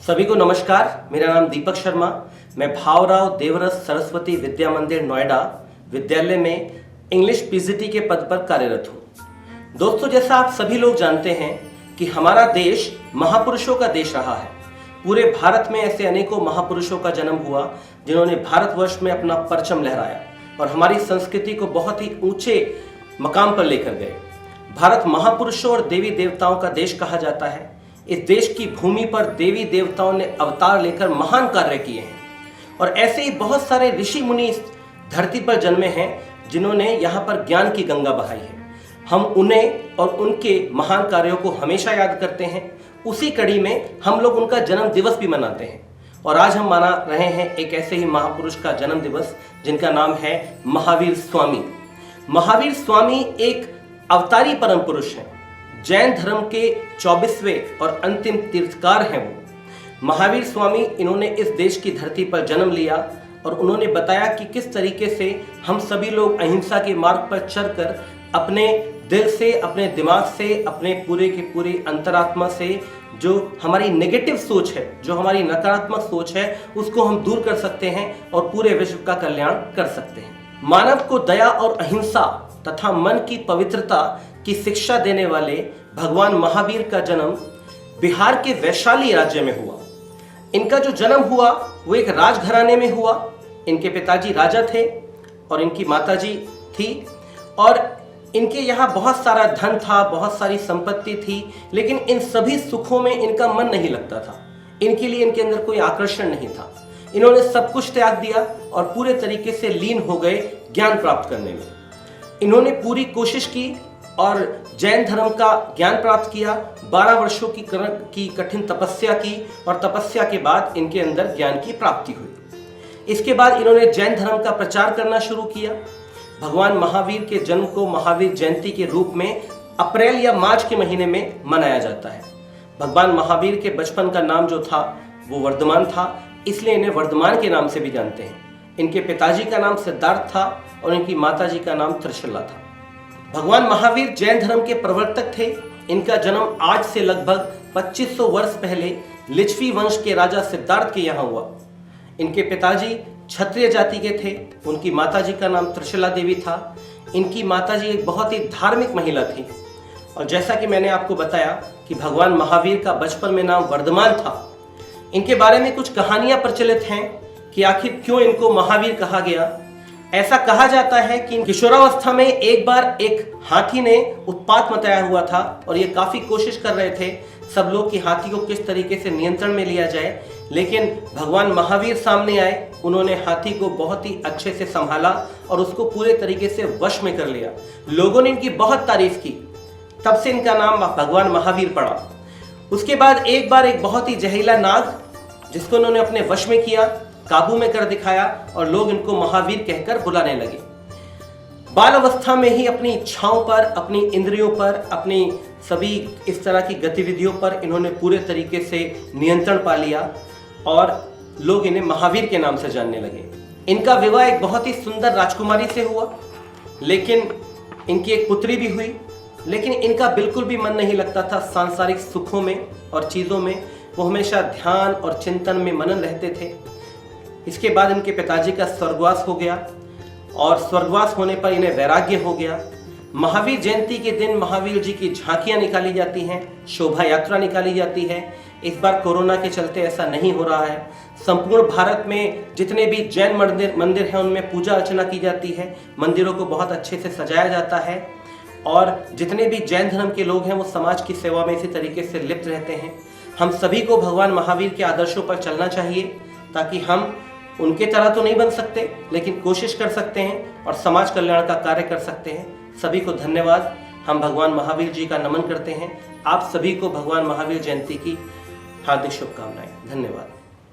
सभी को नमस्कार। मेरा नाम दीपक शर्मा। मैं भावराव देवरस सरस्वती विद्या मंदिर नोएडा विद्यालय में इंग्लिश पीजीटी के पद पर कार्यरत हूँ। दोस्तों, जैसा आप सभी लोग जानते हैं कि हमारा देश महापुरुषों का देश रहा है। पूरे भारत में ऐसे अनेकों महापुरुषों का जन्म हुआ जिन्होंने भारतवर्ष में अपना परचम लहराया और हमारी संस्कृति को बहुत ही ऊंचे मकाम पर लेकर गए। भारत महापुरुषों और देवी देवताओं का देश कहा जाता है। इस देश की भूमि पर देवी देवताओं ने अवतार लेकर महान कार्य किए हैं और ऐसे ही बहुत सारे ऋषि मुनि इस धरती पर जन्मे हैं जिन्होंने यहाँ पर ज्ञान की गंगा बहाई है। हम उन्हें और उनके महान कार्यों को हमेशा याद करते हैं। उसी कड़ी में हम लोग उनका जन्म दिवस भी मनाते हैं और आज हम मना रहे हैं एक ऐसे ही महापुरुष का जन्म दिवस जिनका नाम है महावीर स्वामी। महावीर स्वामी एक अवतारी परम पुरुष हैं। जैन धर्म के 24वें और अंतिम तीर्थकार हैं वो। महावीर स्वामी इन्होंने इस देश की धरती पर जन्म लिया और उन्होंने बताया कि किस तरीके से हम सभी लोग अहिंसा के मार्ग पर चलकर अपने दिल से, अपने दिमाग से, अपने पूरे के पूरी अंतरात्मा से जो हमारी नेगेटिव सोच है, जो हमारी नकारात्मक सोच है, उसको हम दूर कर सकते हैं और पूरे विश्व का कल्याण कर सकते हैं। मानव को दया और अहिंसा तथा मन की पवित्रता की शिक्षा देने वाले भगवान महावीर का जन्म बिहार के वैशाली राज्य में हुआ। इनका जो जन्म हुआ वो एक राजघराने में हुआ। इनके पिताजी राजा थे और इनकी माताजी थी और इनके यहाँ बहुत सारा धन था, बहुत सारी संपत्ति थी, लेकिन इन सभी सुखों में इनका मन नहीं लगता था। इनके लिए इनके अंदर कोई आकर्षण नहीं था। इन्होंने सब कुछ त्याग दिया और पूरे तरीके से लीन हो गए ज्ञान प्राप्त करने में। इन्होंने पूरी कोशिश की और जैन धर्म का ज्ञान प्राप्त किया। 12 वर्षों की कठिन तपस्या की और तपस्या के बाद इनके अंदर ज्ञान की प्राप्ति हुई। इसके बाद इन्होंने जैन धर्म का प्रचार करना शुरू किया। भगवान महावीर के जन्म को महावीर जयंती के रूप में अप्रैल या मार्च के महीने में मनाया जाता है। भगवान महावीर के बचपन का नाम जो था वो वर्धमान था, इसलिए इन्हें वर्धमान के नाम से भी जानते हैं। इनके पिताजी का नाम सिद्धार्थ था और इनकी माताजी का नाम त्रिशला था। भगवान महावीर जैन धर्म के प्रवर्तक थे। इनका जन्म आज से लगभग 2500 वर्ष पहले लिच्छवी वंश के राजा सिद्धार्थ के यहाँ हुआ। इनके पिताजी क्षत्रिय जाति के थे। उनकी माताजी का नाम त्रिशला देवी था। इनकी माताजी एक बहुत ही धार्मिक महिला थी और जैसा कि मैंने आपको बताया कि भगवान महावीर का बचपन में नाम वर्धमान था। इनके बारे में कुछ कहानियां प्रचलित हैं कि आखिर क्यों इनको महावीर कहा गया। ऐसा कहा जाता है कि किशोरावस्था में एक बार एक हाथी ने उत्पात मचाया हुआ था और ये काफी कोशिश कर रहे थे सब लोग कि हाथी को किस तरीके से नियंत्रण में लिया जाए, लेकिन भगवान महावीर सामने आए। उन्होंने हाथी को बहुत ही अच्छे से संभाला और उसको पूरे तरीके से वश में कर लिया। लोगों ने इनकी बहुत तारीफ की, तब से इनका नाम भगवान महावीर पड़ा। उसके बाद एक बार एक बहुत ही जहरीला नाग जिसको उन्होंने अपने वश में किया, काबू में कर दिखाया और लोग इनको महावीर कहकर बुलाने लगे। बाल अवस्था में ही अपनी इच्छाओं पर, अपनी इंद्रियों पर, अपनी सभी इस तरह की गतिविधियों पर इन्होंने पूरे तरीके से नियंत्रण पा लिया और लोग इन्हें महावीर के नाम से जानने लगे। इनका विवाह एक बहुत ही सुंदर राजकुमारी से हुआ, लेकिन इनकी एक पुत्री भी हुई, लेकिन इनका बिल्कुल भी मन नहीं लगता था सांसारिक सुखों में और चीज़ों में। वो हमेशा ध्यान और चिंतन में मनन रहते थे। इसके बाद इनके पिताजी का स्वर्गवास हो गया और स्वर्गवास होने पर इन्हें वैराग्य हो गया। महावीर जयंती के दिन महावीर जी की झांकियां निकाली जाती हैं, शोभा यात्रा निकाली जाती है। इस बार कोरोना के चलते ऐसा नहीं हो रहा है। संपूर्ण भारत में जितने भी जैन मंदिर हैं उनमें पूजा अर्चना की जाती है। मंदिरों को बहुत अच्छे से सजाया जाता है और जितने भी जैन धर्म के लोग हैं वो समाज की सेवा में इसी तरीके से लिप्त रहते हैं। हम सभी को भगवान महावीर के आदर्शों पर चलना चाहिए ताकि हम उनके तरह तो नहीं बन सकते, लेकिन कोशिश कर सकते हैं और समाज कल्याण का कार्य कर सकते हैं। सभी को धन्यवाद। हम भगवान महावीर जी का नमन करते हैं। आप सभी को भगवान महावीर जयंती की हार्दिक शुभकामनाएं। धन्यवाद।